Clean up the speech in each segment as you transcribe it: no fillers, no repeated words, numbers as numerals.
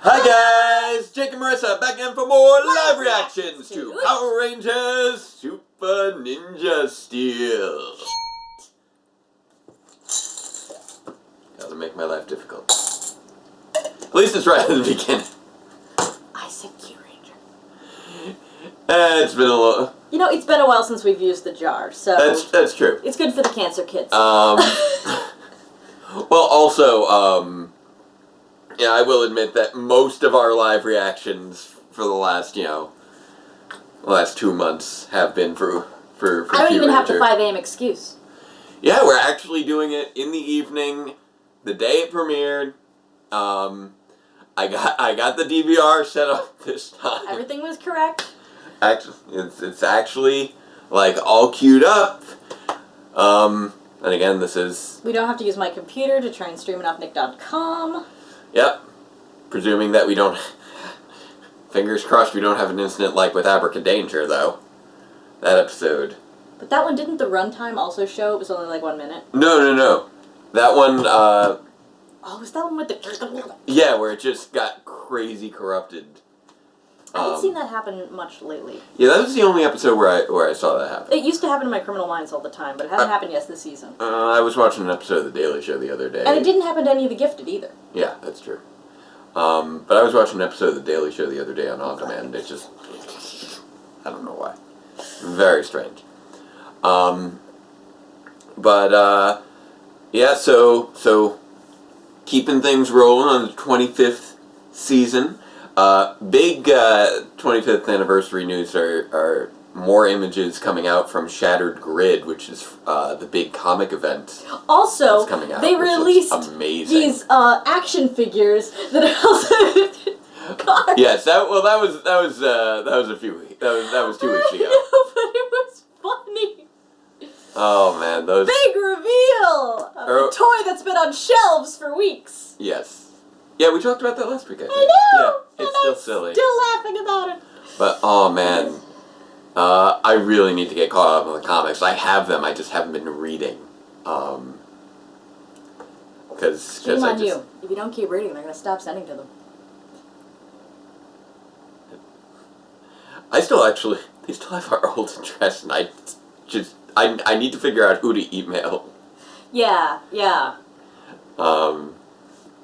Hi guys, Jake and Marissa back in for more live reactions to Power Rangers Super Ninja Steel. Gotta make my life difficult. At least it's right at the beginning. I said Q Ranger. It's been a little... You know, it's been a while since we've used the jar, so... That's true. It's good for the cancer kids. Well, also, yeah, I will admit that most of our live reactions for the last, last 2 months have been for I don't even have the 5 a.m. excuse. Yeah, we're actually doing it in the evening, the day it premiered. I got the DVR set up this time. Everything was correct. Actually, it's actually like all queued up. And again, this is... We don't have to use my computer to try and stream it off Nick.com. Yep. Presuming that we don't... Fingers crossed we don't have an incident like with Abracadanger, though. That episode. But that one, didn't the runtime also show it was only like 1 minute? No. That one, Oh, was that one with the... Yeah, where it just got crazy corrupted. I haven't seen that happen much lately. Yeah, that was the only episode where I saw that happen. It used to happen in my Criminal Minds all the time, but it hasn't happened yet this season. I was watching an episode of The Daily Show the other day. And it didn't happen to any of the Gifted either. Yeah, that's true. But I was watching an episode of The Daily Show the other day on On Demand. It just... I don't know why. Very strange. Yeah, so keeping things rolling on the 25th season. Big 25th anniversary news are more images coming out from Shattered Grid, which is the big comic event. Also, that's coming out, they released these action figures that are also cards. Yes, that was a few weeks. That was 2 weeks ago. I know, but it was funny. Oh man, those big reveal of a toy that's been on shelves for weeks. Yes. Yeah, we talked about that last week, I think. I know! Yeah, it's still silly. Still laughing about it. But, oh man, I really need to get caught up on the comics. I have them, I just haven't been reading. Shame on you. If you don't keep reading, they're going to stop sending to them. They still have our old address, and I need to figure out who to email. Yeah.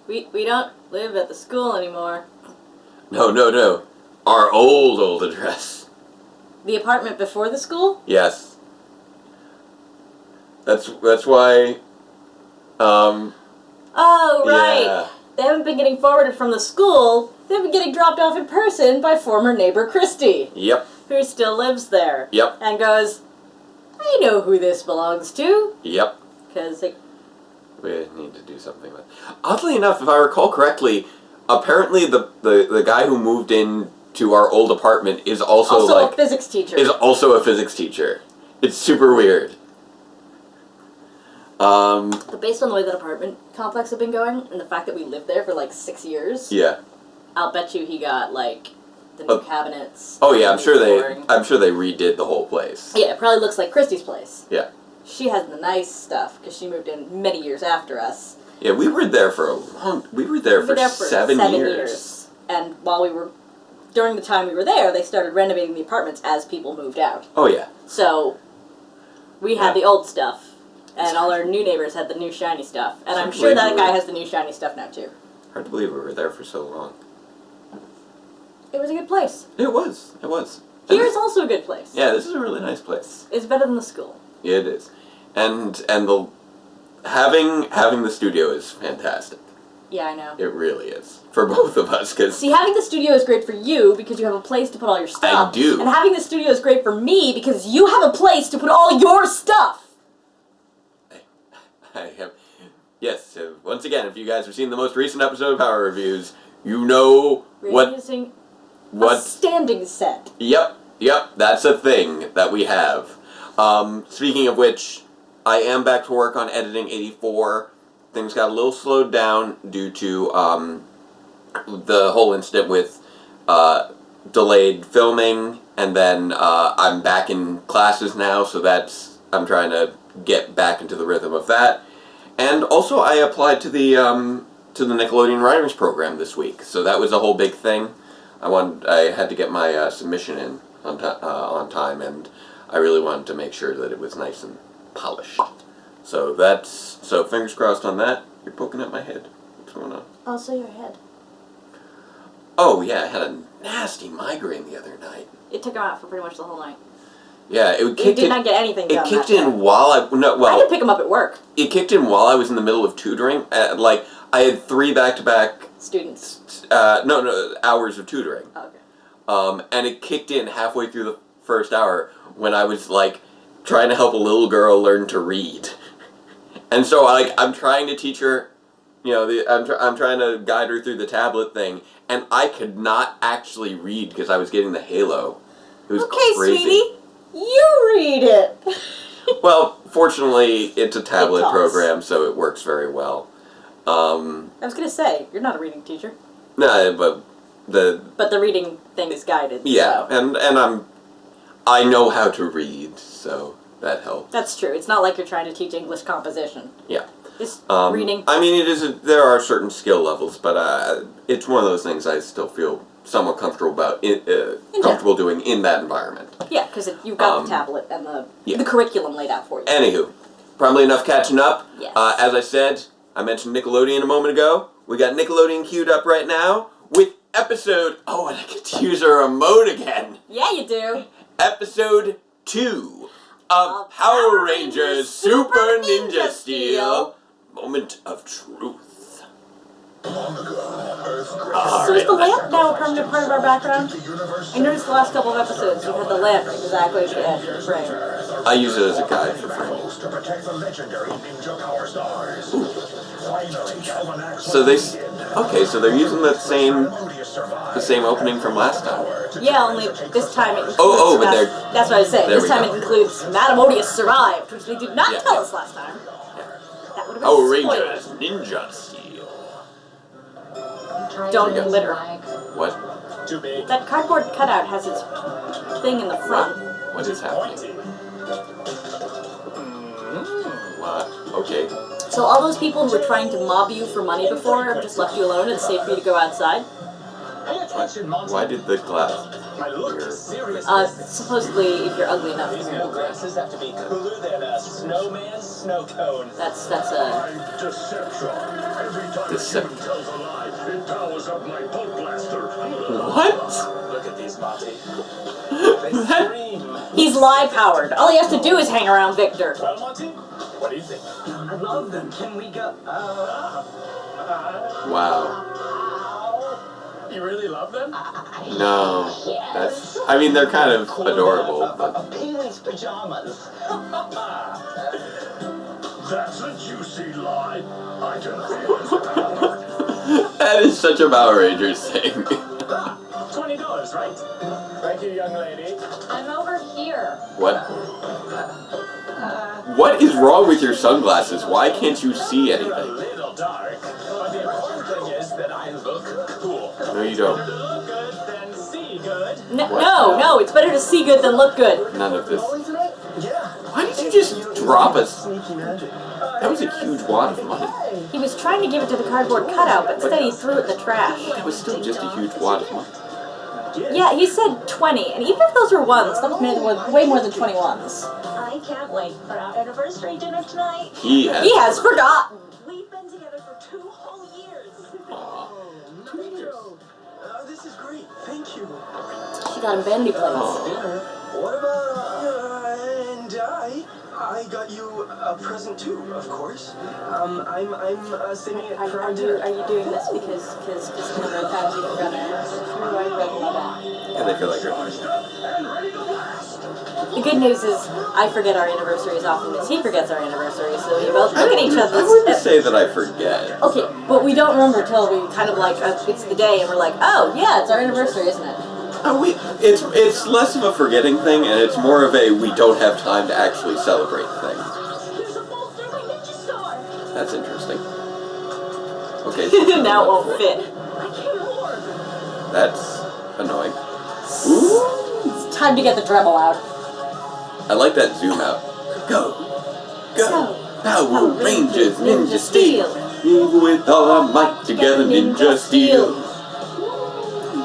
We don't live at the school anymore. No. Our old address. The apartment before the school? Yes. That's why, Oh, right. Yeah. They haven't been getting forwarded from the school. They've been getting dropped off in person by former neighbor Christy. Yep. Who still lives there. Yep. And goes, I know who this belongs to. Yep. Because we need to do something with it. Oddly enough, if I recall correctly, apparently the guy who moved in to our old apartment is also a physics teacher. Is also a physics teacher. It's super weird. But based on the way that apartment complex have been going, and the fact that we lived there for like 6 years, yeah, I'll bet you he got like the new cabinets. Oh yeah, I'm sure they redid the whole place. Yeah, it probably looks like Christy's place. Yeah. She has the nice stuff because she moved in many years after us. Yeah, we were there for for 7 years. And during the time we were there, they started renovating the apartments as people moved out. Oh yeah. So we had the old stuff, and all our new neighbors had the new shiny stuff. And I'm sure that guy has the new shiny stuff now too. Hard to believe we were there for so long. It was a good place. It was. Here's also a good place. Yeah, this is a really nice place. It's better than the school. Yeah, it is. And the having the studio is fantastic. Yeah, I know. It really is. For both of us, because... See, having the studio is great for you because you have a place to put all your stuff. I do. And having the studio is great for me because you have a place to put all your stuff. I have... Yes, so once again, if you guys have seen the most recent episode of Power Reviews, you know We're using a standing set. Yep, that's a thing that we have. Speaking of which, I am back to work on editing 84. Things got a little slowed down due to the whole incident with delayed filming, and then I'm back in classes now, so I'm trying to get back into the rhythm of that. And also I applied to the to the Nickelodeon Writers Program this week, so that was a whole big thing. I had to get my submission in on time, and I really wanted to make sure that it was nice and polished. So fingers crossed on that. You're poking at my head. What's going on? Also your head. Oh yeah, I had a nasty migraine the other night. It took him out for pretty much the whole night. Yeah, You did not get anything done. It kicked in while I had to pick him up at work. It kicked in while I was in the middle of tutoring. Like I had 3 back-to-back students. hours of tutoring. Okay. And it kicked in halfway through the first hour when I was like trying to help a little girl learn to read. And so I'm trying to teach her, I'm trying to guide her through the tablet thing, and I could not actually read because I was getting the halo. It was crazy. Sweetie, you read it. Well, fortunately, it's a tablet program, so it works very well. I was gonna say, you're not a reading teacher. No, but the reading thing is guided. Yeah, so. and I know how to read, so that helps. That's true. It's not like you're trying to teach English composition. Yeah. Just reading. I mean, there are certain skill levels, but it's one of those things I still feel somewhat comfortable comfortable doing in that environment. Yeah, because you've got the tablet and the curriculum laid out for you. Anywho, probably enough catching up. Yes. As I said, I mentioned Nickelodeon a moment ago. We got Nickelodeon queued up right now with episode... Oh, and I get to use a remote again. Yeah, you do. Episode 2 of Power Rangers Super Ninja Steel. Moment of Truth. So is the lamp now a permanent part of our background? I noticed the last couple of episodes you had the lamp exactly at the edge of the frame. I use it as a guide for framing. So they're using the same opening from last time. Yeah, only this time it includes... but they're... That's what I was saying. This time it includes Madame Odious survived, which they did not tell us last time. That would have been Power Rangers Ninja Steel. Don't litter. What? That cardboard cutout has its thing in the front. What is happening? What? Okay. So all those people who were trying to mob you for money before have just left you alone and it's safe for you to go outside? Why did the glass here? Supposedly, if you're ugly enough. Glasses have to be cooler than a snowman's snow cone. That's a... Deception. What? Look at these, Monty. They scream. He's lie-powered. All he has to do is hang around Victor. Well, Monty, what do you think? I love them. Can we go? Wow. You really love them? No. I mean, they're kind of adorable, but... Peeling's pajamas. That's a juicy lie. I can feel his power. That is such a Power Rangers thing. $20, right? Thank you, young lady. I'm over here. What? What is wrong with your sunglasses? Why can't you see A anything? little dark, but the important thing is that I look cool. No, you don't. Look good, then see good. No, it's better to see good than look good. None of this. Yeah. Why did you just drop us? That was a huge wad of money. He was trying to give it to the cardboard cutout, but instead he threw it in the trash. That was still just a huge wad of money. Yeah, he said 20, and even if those were ones, that was way more than 20 ones. I can't wait for our anniversary dinner tonight. He has forgotten. We've been together for 2 whole years. This is great. Thank you. She got him bandy plates. What about and I got you a present too, of course. I'm saving it for our dinner. Are you doing this because just the number of times you forgot it? Or are you breaking my back? And they feel like The good news is I forget our anniversary as often as he forgets our anniversary, so we both look at each other. I wouldn't say that I forget. Okay, but we don't remember till we kind of like, it's the day and we're like, oh yeah, it's our anniversary, isn't it? It's less of a forgetting thing, and it's more of a we don't have time to actually celebrate thing. There's a full serving ninja star. That's interesting. Okay. So now it won't fit. I can't afford. That's annoying. Ooh. It's time to get the Dremel out. I like that zoom out. Go. So, Power Rangers Ninja Steel. Move with all our might, together ninja steel.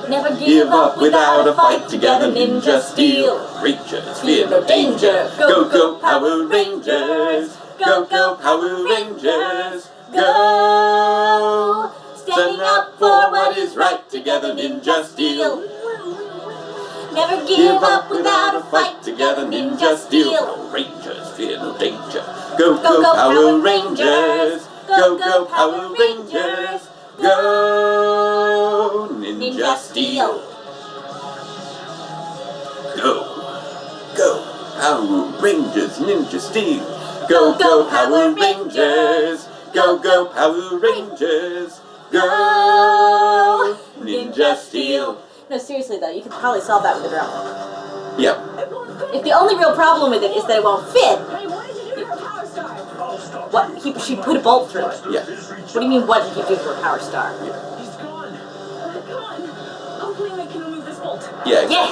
Never Give up without a fight, together ninja steel. Rangers, fear no danger. Go, go, Power Rangers. Go, go, Power Rangers. Go. Standing up for what is right, together ninja steel. Never Give up without a fight, together ninja steel. Rangers, fear no danger. Go, go, Power Rangers. Go, go, Power Rangers. Go, ninja steel. Go, Power Rangers, ninja steel. Go, go, Power Rangers. Go, go, Power Rangers. Go, ninja steel. No, seriously though, you could probably solve that with a drum. Yep. If the only real problem with it is that it won't fit, Hey, what did you do for Power Star? she put a bolt through it. Yeah. What do you mean, what did you do for a Power Star? He's gone. Come on. Hopefully we can remove this bolt. Yeah. Yeah.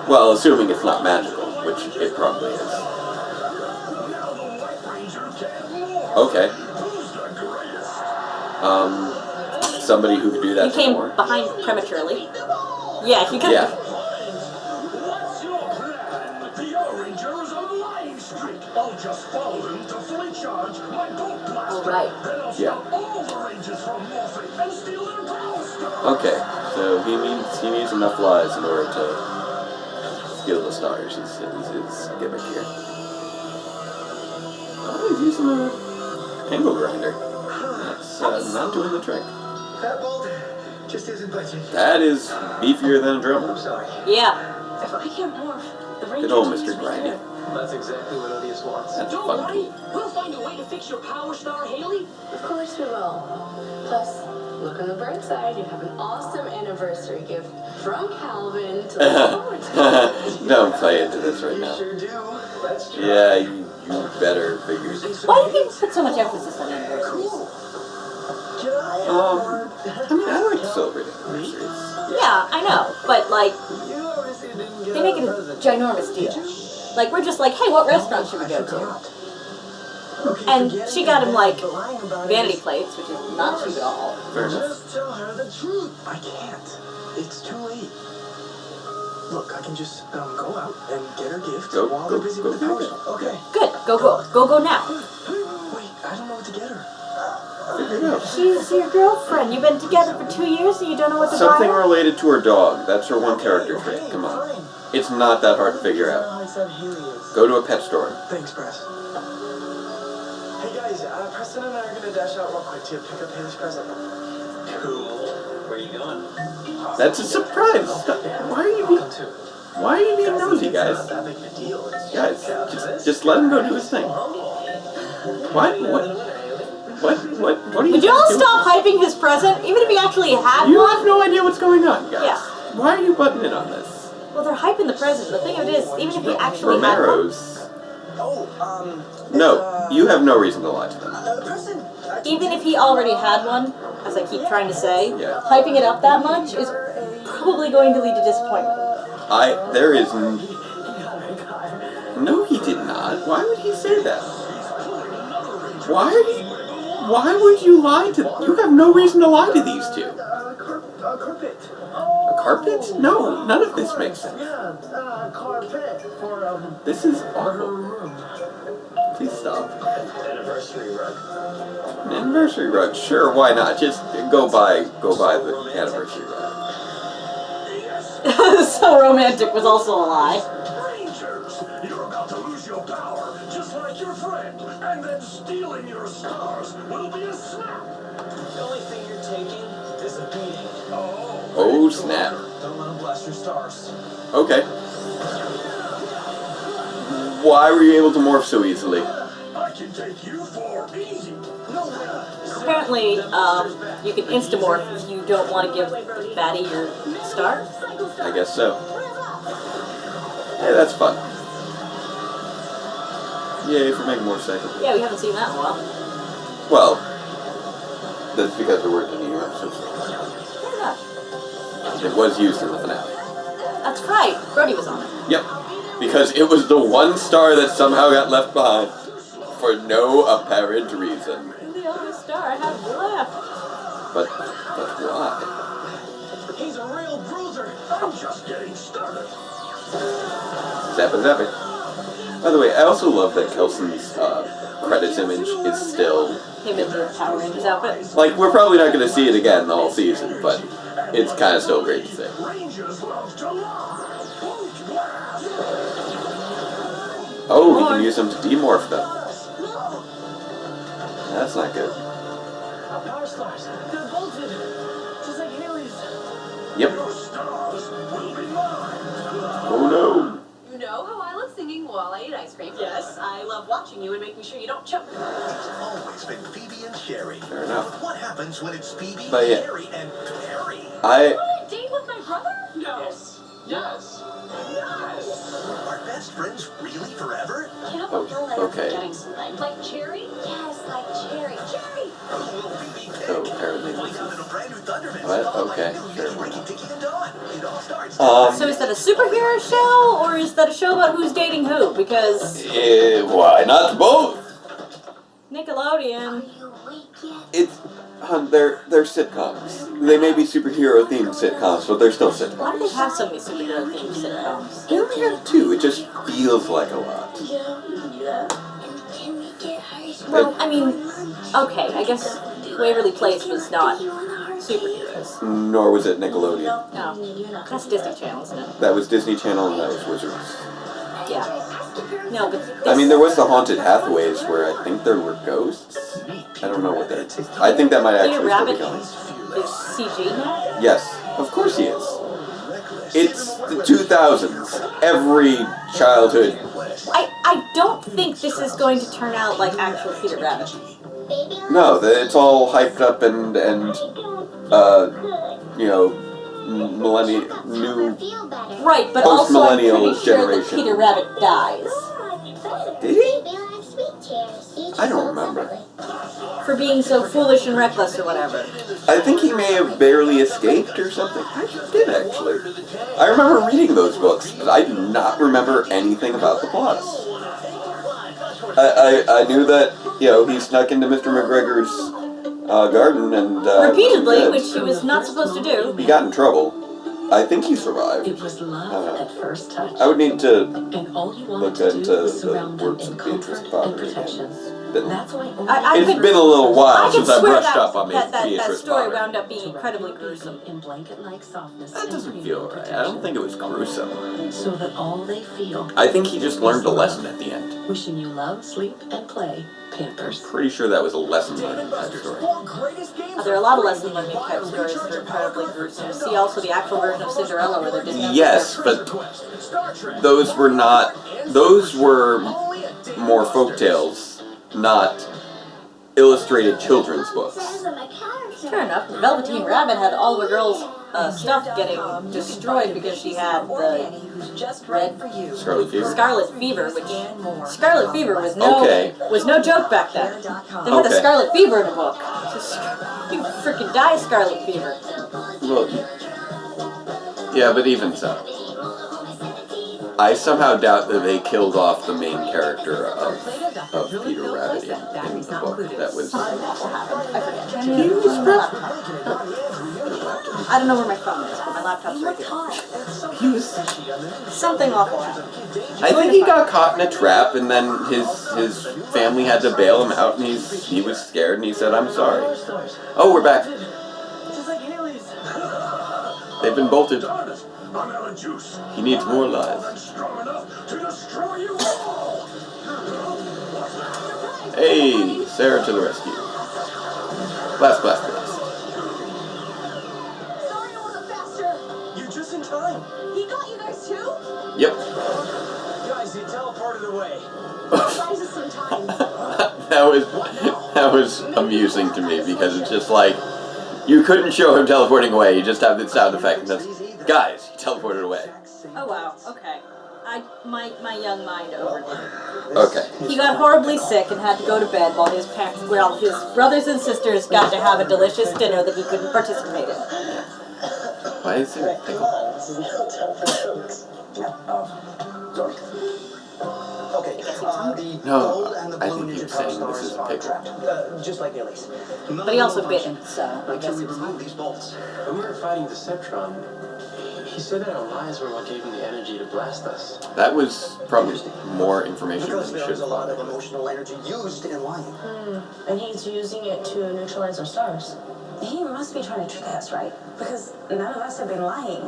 Well, assuming it's not magical, which it probably is. Now the White Ranger can more. Okay. Who's the greatest? Somebody who could do You that came more. behind prematurely. Yeah, you could. Yeah. What's your plan? The Yellow Ranger is on a lying streak. I'll just follow him to fully charge my bolt blaster. Oh, right. Then I'll Yeah. stop all the Rangers from morphing and steal their Power Star. Okay. So he needs enough lies in order to steal the stars. Is his gimmick here. Oh, he's using an angle grinder. That's not doing the trick. That bolt just isn't budging. That is beefier than a I'm drum. sorry. Yeah. If I can't morph, the Good Rangers old will Mr. use me Grindy. there. That's exactly what Odious wants. That's Don't fun. worry. We'll find a way to fix your Power Star, Haley. Of course we will. Plus, look on the bright side, you have an awesome anniversary gift from Calvin to look forward to. Don't play into this right You now. sure do. Let's try. Yeah, you better figure. Why do people put so much emphasis on anniversaries? Can I I mean, I like to celebrate anniversaries. Yeah, I know, but like, You obviously didn't get they make it a present. ginormous deal. Like, we're just like, hey, what restaurant should we go to? Okay, And forget she it. got him like Lying about it vanity is- plates, which is not cheap at all. Fair enough. Just tell her the truth. I can't. It's too late. Look, I can just go out and get her gift Go, while go, they're busy go with the power figure it. stuff. Okay. Good, go now. Wait, I don't know what to get her. Figure it out. She's your girlfriend. You've been together for 2 years and you don't know what to Something buy her? related to her dog. That's her one character trait. Okay, Come on. fine. It's not that hard to figure out. I said Haley is. Go to a pet store. Thanks, Press. Hey guys, Preston and I are gonna dash out real quick to pick up Haley's present. Cool. Where you going? That's a surprise. Why are you being nosy, guys? Not that big of a deal. It's Guys, just let him go do his thing. What are you Would you all doing? stop hyping his present, even if he actually had You one? have no idea what's going on, guys. Yeah. Why are you butting in on this? Well, they're hyping the present. The thing of it is, even if he actually had one, Romero's. Oh, No, you have no reason to lie to them. Preston. even if he already had one, as I keep trying to say, Yeah. hyping it up that much is probably going to lead to disappointment. There is. No, he did not. Why would he say that? Why would you lie to? You have no reason to lie to these two. Carpet. A carpet? No, none of this makes sense. Yeah, carpet for This is her awful. room. Please stop. Anniversary rug. An anniversary rug, sure, why not? Just go buy the anniversary rug. So romantic was also a lie. Rangers, you're about to lose your power, just like your friend, and then stealing your stars will be a snap. The only thing you're taking is a beating. Oh snap. Don't let them blast your stars. Okay. Why were you able to morph so easily? I can take you for easy. No way. Apparently, you can instamorph if you don't want to give Batty your star. I guess so. Hey, that's fun. Yay for making more cycles. Yeah, we haven't seen that in a while. Well, that's because there weren't any new episodes. Fair enough. It was used in the finale. That's right. Brody was on it. Yep. Because it was the one star that somehow got left behind for no apparent reason. The only star. I have left. But why? He's a real bruiser. I'm just getting started. Zappa. By the way, I also love that Kelson's credits image is still... Him in the Power Rangers outfit. Like, we're probably not going to see it again the whole season, but it's kind of still great to see. Rangers love to lie. Oh, we can use them to demorph them. That's not good. Power stars. They're bolted. Just like Haley's. Yep. Your stars will be mine. Oh no. You know how I love singing while I eat ice cream? Yes, I love watching you and making sure you don't choke. It's always been Phoebe and Sherry. Fair enough. But what happens when it's Phoebe, But yeah. Sherry, and Perry? You want a date with my brother? No. Yes. Are best friends really forever? You know, Okay. getting something. Like cherry? Yes, like cherry. Cherry! Who will Phoebe pick? Oh, apparently Find this out is... in a brand new Thunderman. What? Followed by Okay, a new sure, Mickey, why Ricky, not? Tikki, and Dawn. It all starts. So is that a superhero show, or is that a show about who's dating who? Because why not both? Nickelodeon. It's... they're sitcoms. They may be superhero-themed sitcoms, but they're still sitcoms. Why do they have so many superhero-themed sitcoms? They only have 2. It just feels like a lot. Well, I mean, okay, I guess Waverly Place was not superheroes. Nor was it Nickelodeon. No, that's Disney Channel, isn't it? That was Disney Channel and that was Wizards. Yeah. No, but I mean, there was the Haunted Hathaways where I think there were ghosts. I don't know what they're... I think that might Peter actually still be Rabbit going. is CG now? Yes, of course he is. It's the 2000s. Every childhood... I don't think this is going to turn out like actual Peter Rabbit. No, it's all hyped up and you know, new... Right, but also I'm Post-millennial pretty sure that generation. Peter Rabbit dies. Did he? I don't remember. For being so foolish and reckless or whatever. I think he may have barely escaped or something. I did, actually. I remember reading those books, but I do not remember anything about the plots. I knew that, you know, he snuck into Mr. McGregor's garden and... Repeatedly, did. which he was not supposed to do. He got in trouble. I think he survived. It was love at first touch. I would need to And all you look wanted to into do was the surround them works in of Beatrice comfort Potter and protection. again. That's why only I It's could- been a little while I could since I swear brushed up on that Beatrice story Potter. wound up being incredibly gruesome. in blanket-like softness That and doesn't premium feel right. I don't think it was gruesome. protection, so that all they feel I think he just learned a lesson at the end. wishing you love, sleep, and play. Pampers. Pretty sure that was a lesson learning type story. There are a lot of lesson learning type stories that are incredibly gruesome. See also the actual version of Cinderella where they didn't have Yes, but those were not... Those were more folktales, not illustrated children's books. Fair enough. Velveteen Rabbit had all the girls' stuff getting destroyed because she had the red Scarlet Fever? Scarlet Fever, which Scarlet Fever was no joke back then. They had the Okay. Scarlet Fever in a book. You freaking die, Scarlet Fever. Well, yeah, but even so. I somehow doubt that they killed off the main character of Peter Rabbit in the book. That was... I don't know where my phone is, but my laptop's right here. He was... Something awful happened. I think he got caught in a trap, and then his family had to bail him out, and he was scared, and he said, "I'm sorry." Oh, we're back. They've been bolted. He needs more lives. Hey, Sarah to the rescue. Blast, blast, blast. Sorry I wasn't faster. You're just in time. He got you guys too? Yep. Guys, he teleported away. Guys, is sometimes. that was amusing to me because it's just like you couldn't show him teleporting away. You just have the sound effect, and that's guys. He teleported away. Oh wow, okay. My young mind overdid. Okay. He got horribly sick and had to go to bed while his brothers and sisters got to have a delicious dinner that he couldn't participate in. Why is there a pickle? Okay, the No, gold and the I blue think he neutron was saying stars this is a are picture. trapped, just like Ailey's. But he also bit him, so I Wait till guess we it was remove fine. these bolts. When we were fighting Deceptron, he said that our lies were what gave him the energy to blast us. That was probably more information Because than we there should is a have lot of bothered with. emotional energy used in lying. And he's using it to neutralize our stars. He must be trying to trick us, right? Because none of us have been lying.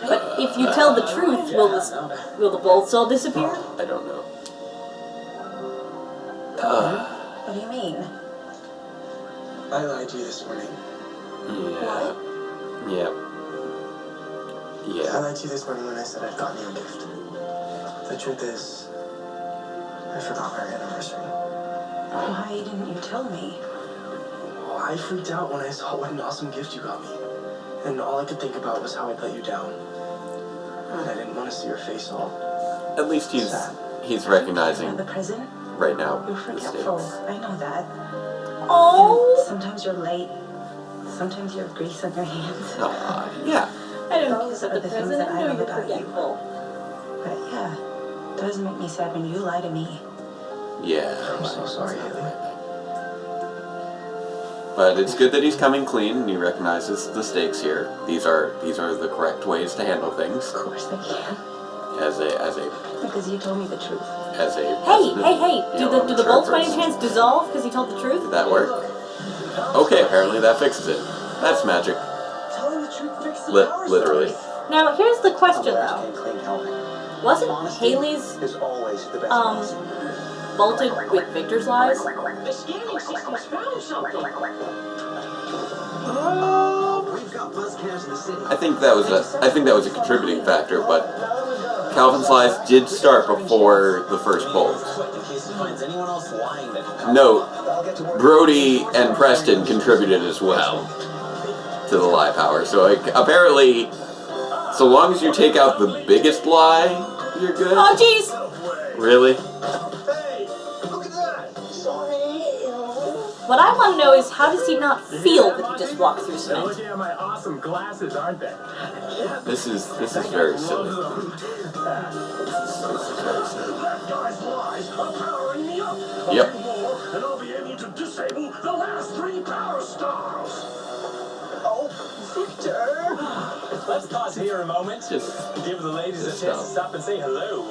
But if you tell the truth, will the bolts all disappear? I don't know. What do you mean? I lied to you this morning. Yeah. Yeah. I Yeah. lied to you this morning when I said I'd gotten you a gift. The truth is, I forgot our anniversary. Why didn't you tell me? Well, I freaked out when I saw what an awesome gift you got me. And all I could think about was how I'd let you down. And I didn't want to see your face all At least he's sad. recognizing The present? right now You're the forgetful. stakes. I know that. Oh! Sometimes you're late. Sometimes you have grease on your hands. Yeah. I don't Those know are the the things president. that I I know love you're about you. forgetful. But yeah, it does make me sad when you lie to me. Yeah. I'm so sorry, Haley. But it's good that he's coming clean and he recognizes the stakes here. These are the correct ways to handle things Of course I can. as a Because you told me the truth. Hey! Do the bolts by any chance dissolve because he told the truth? Did that work? Okay, apparently that fixes it. That's magic. Telling the truth fixes the power Literally. stars. Now, here's the question Others though. can't clean Calvin. Wasn't Honesty Haley's is always the best policy. bolted with Victor's lies? The scanning system's found something. We've got buzz cams in the city. I think that was a contributing factor, but Calvin's lies did start before the first bolt. In case he finds anyone else lying that Note, I'll get to work. Brody and Preston contributed as well to the lie power. So like, apparently, so long as you take out the biggest lie, you're good. Oh jeez! Really? Hey, look at that. Sorry. What I want to know is how does he not feel that he just walked through They're cement? looking at my awesome glasses, aren't they? This is very silly. Loves them. This is very silly. That guy's lies are powering me up. A Yep. few more, and I'll be able to disable the last 3 power stars. Oh, Victor. Let's pause here a moment. Just Give the ladies a Just chance to stop. stop and say hello.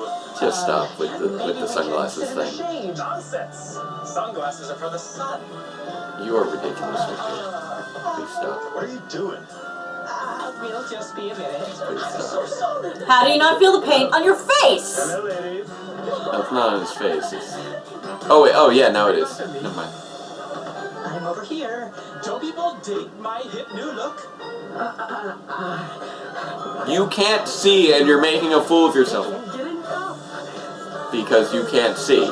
stop with the sunglasses thing. Nonsense. Sunglasses are for the sun. You are ridiculous, Victor. Please stop. What are you doing? We'll just be a minute. Please I'm stop. so sorry. How do you not feel the pain on your face? Hello, ladies. No, it's not on his face. It's... Oh wait. Oh yeah. Now it is. Never mind. I'm over here. Don't people dig my hip new look? You can't see, and you're making a fool of yourself Get enough. because you can't see.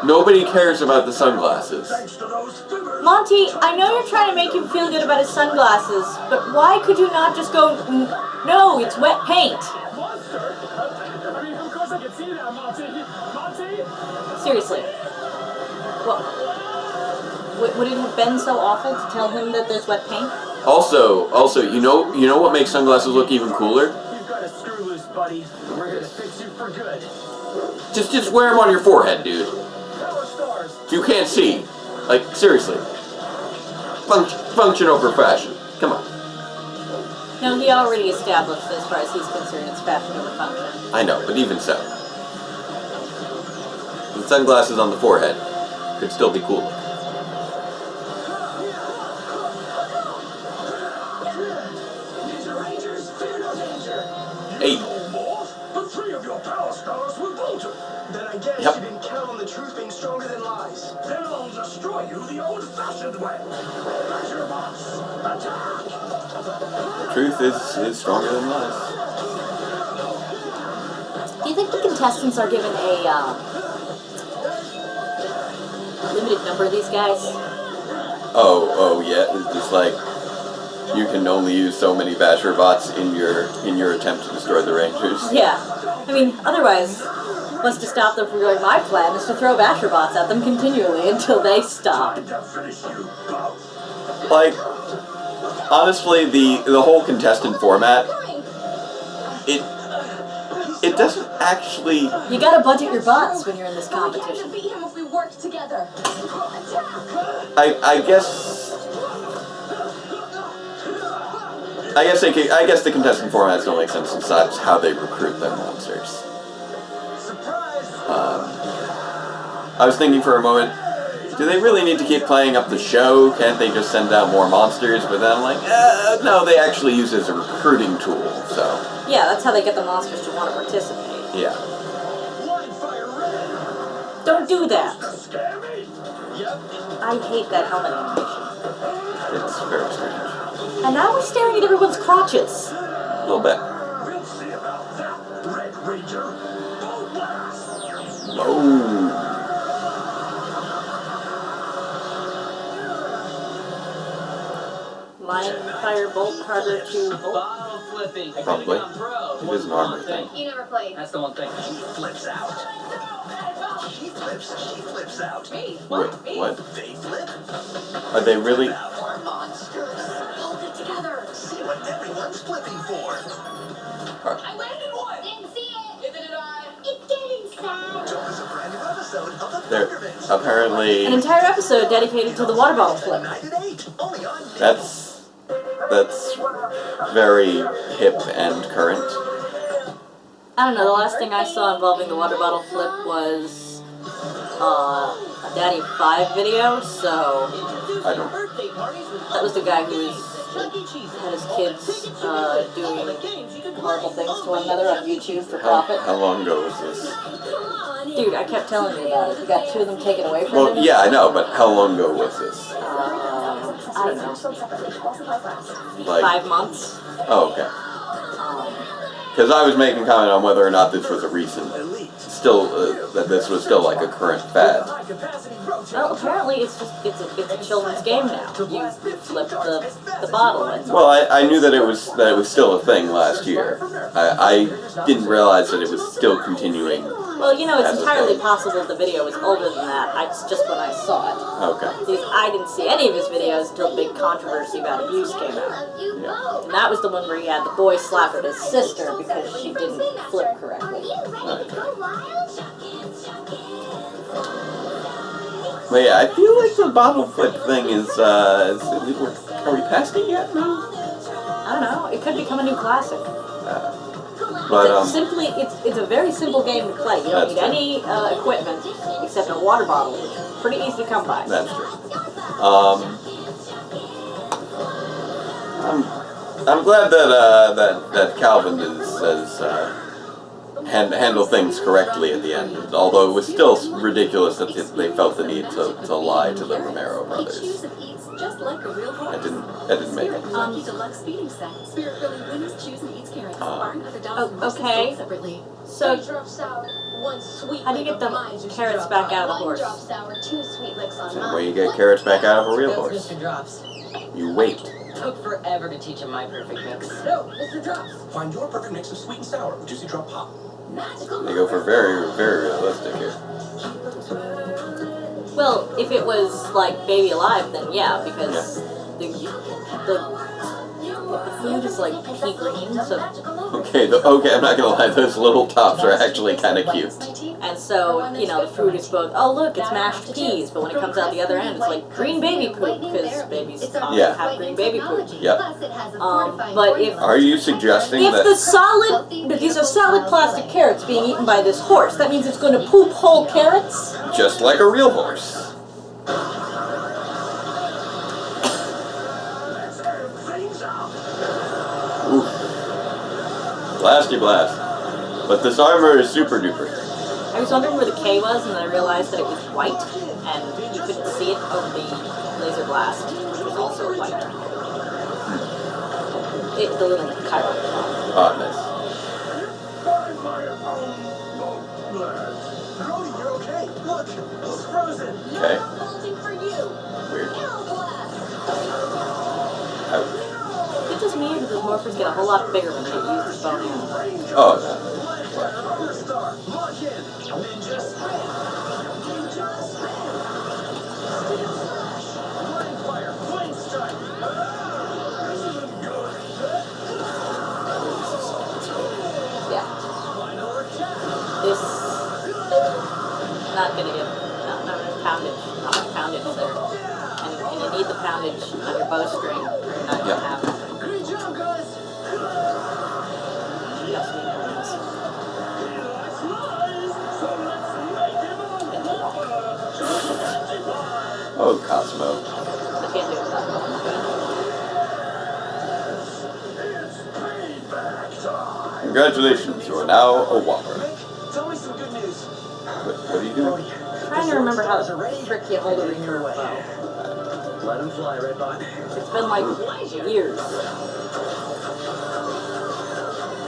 Nobody cares about the sunglasses. Thanks to those fibbers. Monty, I know you're trying to make him feel good about his sunglasses, but why could you not just go, no, it's wet paint? Monster? I mean, of course I can see that, Monty. Monty? Seriously. What? Would it have been so awful to tell him that there's wet paint? Also, you know what makes sunglasses look even cooler? You've got a screw loose, buddy. We're gonna fix you for good. Just wear them on your forehead, dude. Power stars. You can't see. Like, seriously. Function over fashion. Come on. No, he already established that as far as he's concerned, it's fashion over function. I know, but even so. The sunglasses on the forehead could still be cool. Ninja Rangers, fear no danger. Hey. No more, but 3 of your power stars were bolted. Then I guess Yep. you didn't count on the truth being stronger than lies. Then I'll destroy you the old-fashioned way. Pressure bots, attack! The truth is stronger than lies. Do you think the contestants are given a limited number of these guys? Oh yeah. It's just like you can only use so many Basher bots in your attempt to destroy the Rangers. Yeah. I mean, otherwise, what's to stop them from going, my plan is to throw Basher bots at them continually until they stop. Time to finish you both. Like, honestly, the whole contestant format, it doesn't actually. You gotta budget your butts when you're in this competition. beat him if we work together. I guess the contestant formats don't make sense since that's how they recruit their monsters. I was thinking for a moment, do they really need to keep playing up the show? Can't they just send out more monsters? But then I'm like, no, they actually use it as a recruiting tool, so. Yeah, that's how they get the monsters to want to participate. Yeah. Don't do that. I hate that helmet animation. It's very strange. And now we're staring at everyone's crotches. A little bit. We'll see about that, Red Ranger. Go blast! Oh. Lion fire bolt harder to bolt. Bottle flipping. Probably. It is an armor thing. You never played. That's the one thing. He flips out. She flips out. Wait, what? They flip. Are they really? Our monsters. Hold it together. See what everyone's flipping for. I landed one. Didn't see it. Neither did I. It's getting sad. Join us a brand new episode of the They're Thundermans. apparently. An entire episode dedicated to the water bottle flip. Tonight at 8. Only on That's very hip and current. I don't know, the last thing I saw involving the water bottle flip was a Daddy 5 video, so I don't. that was the guy who had his kids doing horrible things to one another on YouTube for profit. How long ago was this? Dude, I kept telling you about it. You got 2 of them taken away from Well, him. yeah, I know, but how long ago was this? I don't know. Like. 5 months. Oh, okay. Um, Because I was making comment on whether or not this was a recent, that this was still like a current fad. well, apparently it's a children's game now. You flip the bottle and Well, I knew that it was still a thing last year. I didn't realize that it was still continuing. well, you know, it's As a entirely thing. possible the video was older than that. It's just when I saw it. Okay. Because I didn't see any of his videos until the big controversy about abuse came out. Yeah. And that was the one where he had the boy slap at his sister because she didn't flip correctly. But yeah, I feel like the bottle flip thing is are we past it yet? No. I don't know. It could become a new classic. But It's a very simple game to play. You don't That's need any equipment except a water bottle, which is pretty easy to come by. that's true. I'm glad that Calvin has handled things correctly at the end. Although it was still ridiculous that they felt the need to lie to the Romero brothers. Just like a real That didn't make any sense. deluxe feeding set. Spirit really wins, chews, and eats carrots. Okay. Separately. So, Drop sour, one sweet how do you get the carrots back out of the horse? Drop sour, 2 sweet licks on Same way you get carrots back out of a real Those horse. Mr. Drops. You wait. Took forever to teach him my perfect mix. No, Mr. Drops. Find your perfect mix of sweet and sour with Juicy Drop Pop. They go for very, very realistic here. well, if it was like Baby Alive, then yeah, because the food is like pea green, so Okay, I'm not gonna lie, those little tops are actually kind of cute. and so you know the fruit is both. Oh look, it's mashed peas, but when it comes out the other end, it's like green baby poop because babies often Yeah. have green baby poop. Yep. But if Are you suggesting If that? these are solid plastic carrots being eaten by this horse, that means it's going to poop whole carrots? Just like a real horse. Oof. Blasty blast. But this armor is super duper. I was wondering where the K was, and then I realized that it was white, and you couldn't see it over the laser blast, which was also white. The little chiral. Oh, nice. Brody, you're okay. Look, he's frozen. Okay. Bolting for you. Weird. Arrow blast. Ouch. Is it just me, or do the morphers get a whole lot bigger when they use the bone hand? Oh, Star, lock in. Ninja spin. Ninja spin. Steel slash. Line fire. Flame strike. Yeah. Final gonna get not enough poundage, not much poundage there. And you need the poundage on your bowstring, or you're not gonna have it. Great job, guys! Yes, we know this. Oh, Cosmo. I can't do it that well. Congratulations, you are now a Whopper. Tell me some good news. What are you doing? I'm trying to remember how the frick you hold a recurve bow. Let him fly, Redbot. It's been like years.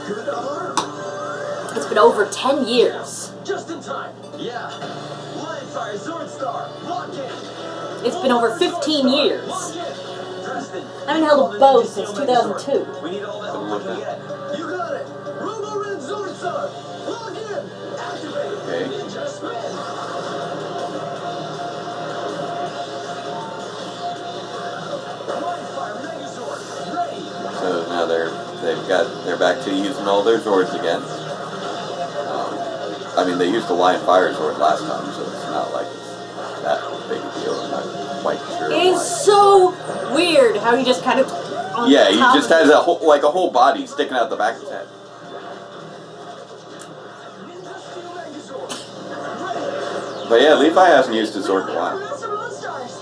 Good alarm. It's been over 10 years. Just in time. Yeah. Lion Fire Zord Star. Lock in. It's been over 15 years. Lock in. Dresden. I haven't held a bow since 2002. We need all the help we can get. You got it. Robo Red Zord Star. Log in. Activate. Okay. Ninja spin. Lion Fire Megazord. Ready. So now they're back to using all their Zords again. I mean, they used the Lion Fire Zord last time, so it's not like it's that big a deal. I'm not quite sure. It is so weird how he just kind of. Yeah, he just has a whole body sticking out the back of his head. Ninja Steel Megazord. But yeah, Levi hasn't used his Zord in a while. Master Mode Stars.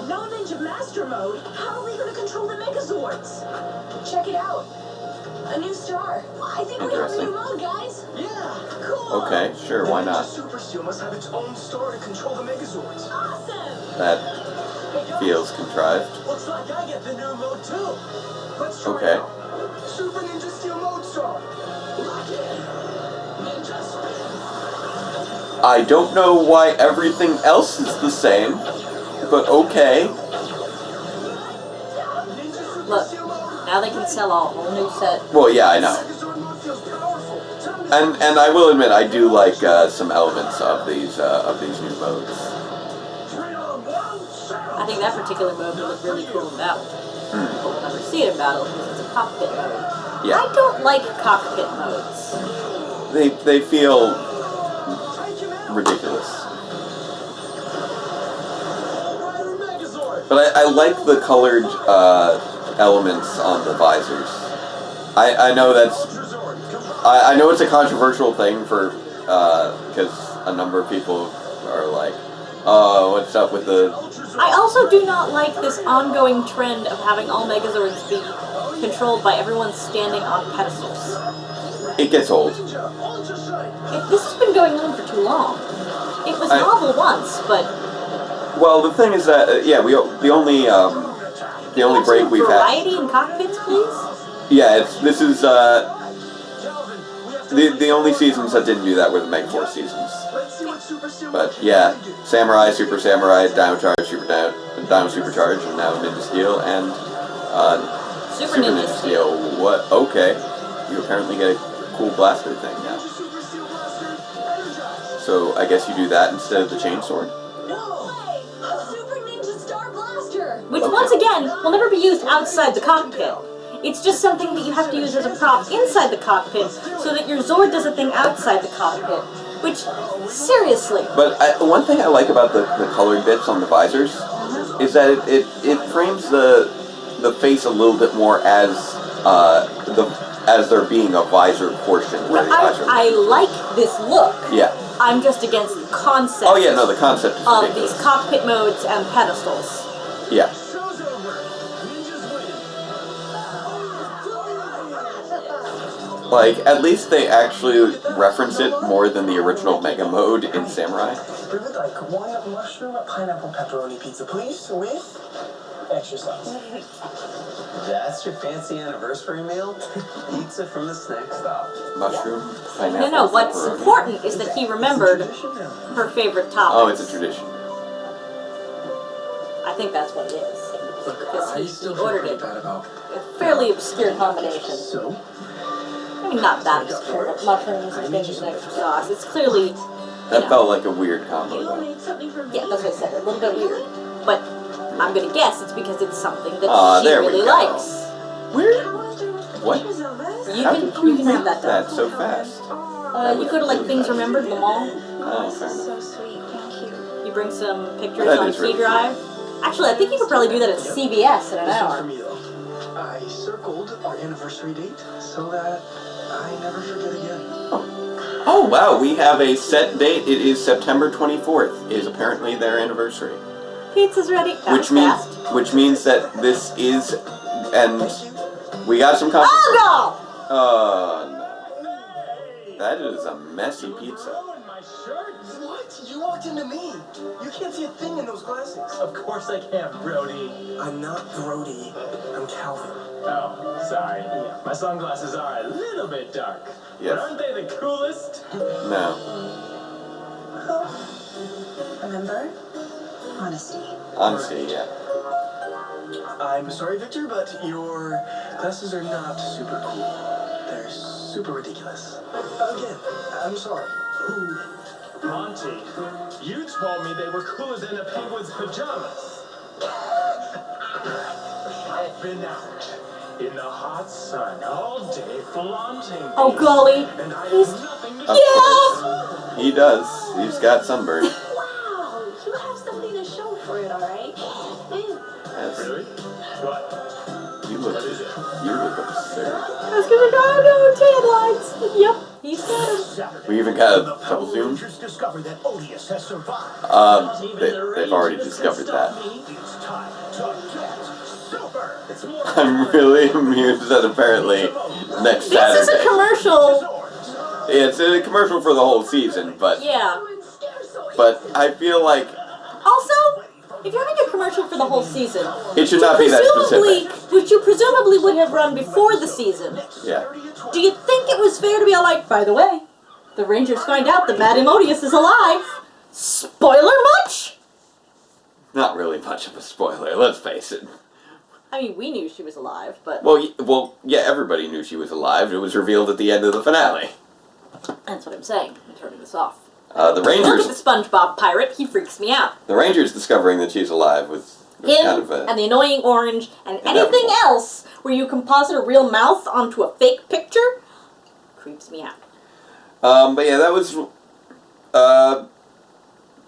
No Ninja Master Mode. How are we going to control the Megazords? Check it out. A new star. I think we have a new mode, guys. Yeah. Cool. Okay, sure, why not? Super Steel must have its own star to control the Megazords. Awesome. That feels contrived. Looks like I get the new mode too. Let's try Okay. it out. Super Ninja Steel Mode Star. Lock in. Ninja spin. I don't know why everything else is the same, but okay. Ninja Super Look, Steel mode. now they can sell a whole new set. Well, yeah, I know. Megazord mode feels powerful. Time to And I will admit, I do like some elements of these new modes. train on one sound. I think that particular mode would look really cool in battle. But we'll never see it in battle because it's a cockpit mode. Yeah, I don't like cockpit modes. they feel Take him out. ridiculous. Rider Megazord. But I like the colored elements on the visors. I know that's Ultrazord. Combine. I know it's a controversial thing for because a number of people are like, oh, what's up with the Ultrazord. I also do not like this ongoing trend of having all Megazords be controlled by everyone standing on pedestals. it gets old. Ninja. Ultra Strike. This has been going on for too long. It was I- novel once, but Well, the thing is that yeah, the only break we've had. variety in cockpits, please. Yeah, this is Calvin, we have to the only seasons that didn't do that were the Meg Force seasons. Let's see what Super Steel But mode yeah, can do. Samurai, Super Samurai, Dino Charge, Dino Supercharge, and now Ninja Steel and Super Ninja Steel. What? Okay, you apparently get a cool blaster thing now. Ninja Super Steel Blaster. Energize. So I guess you do that instead of the chain sword. Whoa. A Super Ninja Star Blaster. Which, once again, will never be used outside the cockpit. It's just something that you have to use as a prop inside the cockpit so that your Zord does a thing outside the cockpit. Which, seriously, But one thing I like about the colored bits on the visors is that it frames the face a little bit more as there being a visor portion where the visor. I like this look. Yeah. I'm just against the concept Oh yeah, no, the concept is of ridiculous. these cockpit modes and pedestals. Yeah. Show's over. Ninjas win. Like, at least they actually reference it more than the original Mega Mode in Samurai. We would like one mushroom pineapple pepperoni pizza, please, with extra sauce. That's your fancy anniversary meal? Pizza from the snack stop. Mushroom, pineapple. No, what's pepperoni. important is that he remembered her favorite topic. Oh, it's a tradition. I think that's what it is. Look, Because I he still feel ordered pretty it. bad about. A fairly obscure combination. So, I mean, not that obscure, but mushrooms and things and extra sauce. It's clearly, That felt like a weird combo, You though. made something for me. yeah, that's what I said, a little bit weird. But I'm gonna guess it's because it's something that Aw, she there we really go. likes. Weird. What? You How can did you can have that that done. so fast? You go to like Things Remembered, the mall. Oh, fair enough. So sweet. bring some pictures That on is C really drive. Actually, I think you could probably do that at CVS in an This one's hour. for me, though. I circled our anniversary date so that I never forget again. Oh wow, we have a set date. It is September 24th. Is apparently their anniversary. Pizza's ready. That Which was means fast. that this is, and we got some compliments. Oh Oh no, that is a messy pizza. What? You walked into me. You can't see a thing in those glasses. Of course I can, Brody. I'm not Brody. I'm Calvin. Oh, sorry. My sunglasses are a little bit dark. Yes. But aren't they the coolest? No. Remember? Honesty. Honesty, yeah. I'm sorry, Victor, but your glasses are not super cool. They're super ridiculous. Again, I'm sorry. Who? Monty, you told me they were cooler than a penguin's pajamas. I've been out in the hot sun all day flaunting Oh these, golly. and I He's have nothing to Of say. course. He does. He's got sunburn. Wow, you have something to show for it, all right? Yes. Really? What? You look absurd. I was gonna go, oh no, tan lines. Yep, he's got him. We even got a couple zooms. Discovered that Odious has survived. They've already discovered that. It's time to get super. It's more I'm really amused that apparently next This is a Saturday. commercial. It's a commercial for the whole season, but Yeah. I feel like Also, if you're having a commercial for the whole season, it should not be that specific. which you presumably would have run before the season, Yeah. do you think it was fair to be all like, by the way, the Rangers find out that Matt Imodius is alive? Spoiler much? Not really much of a spoiler, let's face it. I mean, we knew she was alive, but Yeah, everybody knew she was alive. It was revealed at the end of the finale. that's what I'm saying. I'm turning this off. The Look Rangers, at the SpongeBob pirate. He freaks me out. the Rangers discovering that she's alive was Him kind of a. and the annoying orange and inevitable. anything else where you composite a real mouth onto a fake picture creeps me out. But yeah, that was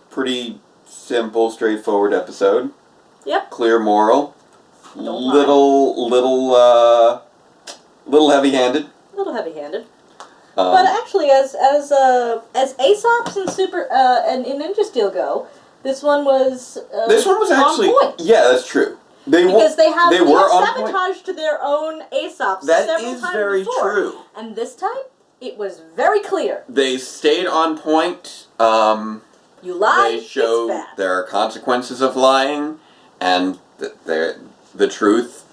pretty simple, straightforward episode. Yep. Clear moral. Don't lie. Little heavy-handed. A little heavy-handed. But actually, as Aesop's and and in Ninja Steel go, this one was actually on point. yeah, that's true. They Because were they have on point. sabotaged their own Aesops That several is times very before. true. And this time, it was very clear. They stayed on point. You lie, They show it's bad. there are consequences of lying, and the truth,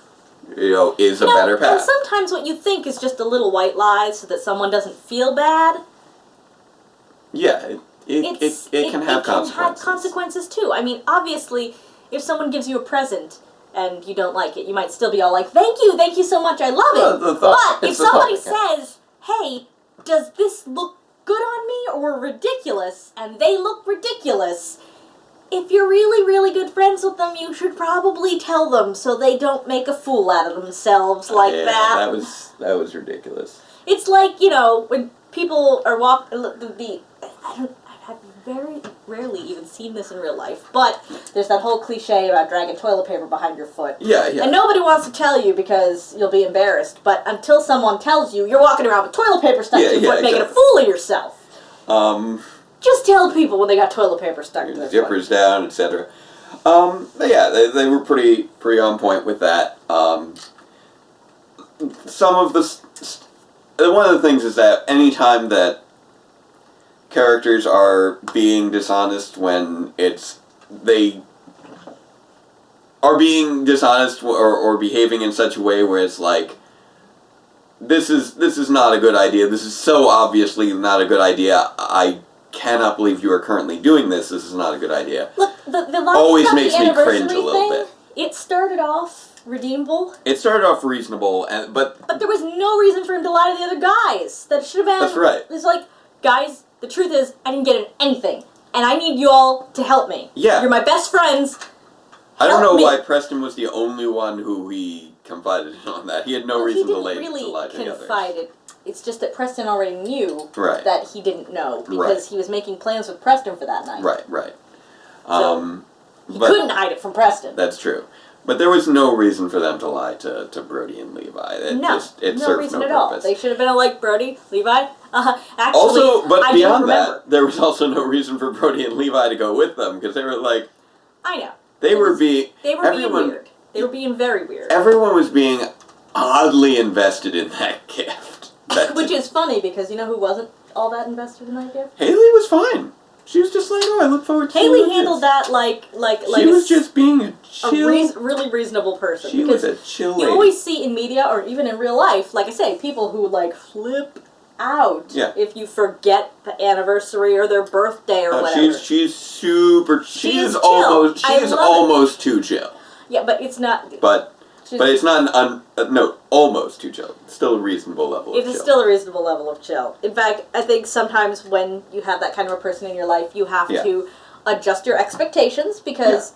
is a better And path. sometimes what you think is just a little white lie so that someone doesn't feel bad. Yeah, it can have consequences. consequences too. I mean, obviously, if someone gives you a present and you don't like it, you might still be all like, thank you so much, I love it. But if somebody says, hey, does this look good on me or ridiculous, and they look ridiculous, if you're really, really good friends with them, you should probably tell them so they don't make a fool out of themselves like yeah, that. that was ridiculous. It's like, when people are I've very rarely even seen this in real life, but there's that whole cliche about dragging toilet paper behind your foot. Yeah. And nobody wants to tell you because you'll be embarrassed, but until someone tells you, you're walking around with toilet paper stuck to your foot, making a fool of yourself. Just tell people when they got toilet paper stuck to their foot. Zippers down, etc. But yeah, they were pretty on point with that. Some of one of the things is that anytime that characters are being dishonest when they are being dishonest or behaving in such a way where it's like, this is not a good idea. This is so obviously not a good idea. I cannot believe you are currently doing this. This is not a good idea. Look, the line Always about makes the me cringe anniversary a little thing, bit. It started off redeemable. It started off reasonable, but there was no reason for him to lie to the other guys. That should have been... That's right. It's like, guys, the truth is, I didn't get anything. And I need you all to help me. Yeah. You're my best friends. I don't Help know me. why Preston was the only one who he confided in on that. He had no reason to lie to the others. Confided. It's just that Preston already knew Right. that he didn't know because he was making plans with Preston for that night. Right. He couldn't hide it from Preston. That's true. But there was no reason for them to lie to Brody and Levi. No reason at all. They should have been like, Brody, Levi. Actually, also, but I beyond remember. that, there was also no reason for Brody and Levi to go with them because they were like. I know. They were being weird. They were being very weird. Everyone was being oddly invested in that gift. Which is funny because you know who wasn't all that invested in that gift? Haley was fine. She was just like, oh, I look forward to Haley handled that like she was just being a chill, really reasonable person. She was a chill lady. You always see in media or even in real life, like I say, people who like flip out if you forget the anniversary or their birthday or whatever. She's super. She's almost almost too chill. Yeah, but it's not. But it's not almost too chill. It's still a reasonable level of chill. It is still a reasonable level of chill. In fact, I think sometimes when you have that kind of a person in your life, you have to adjust your expectations because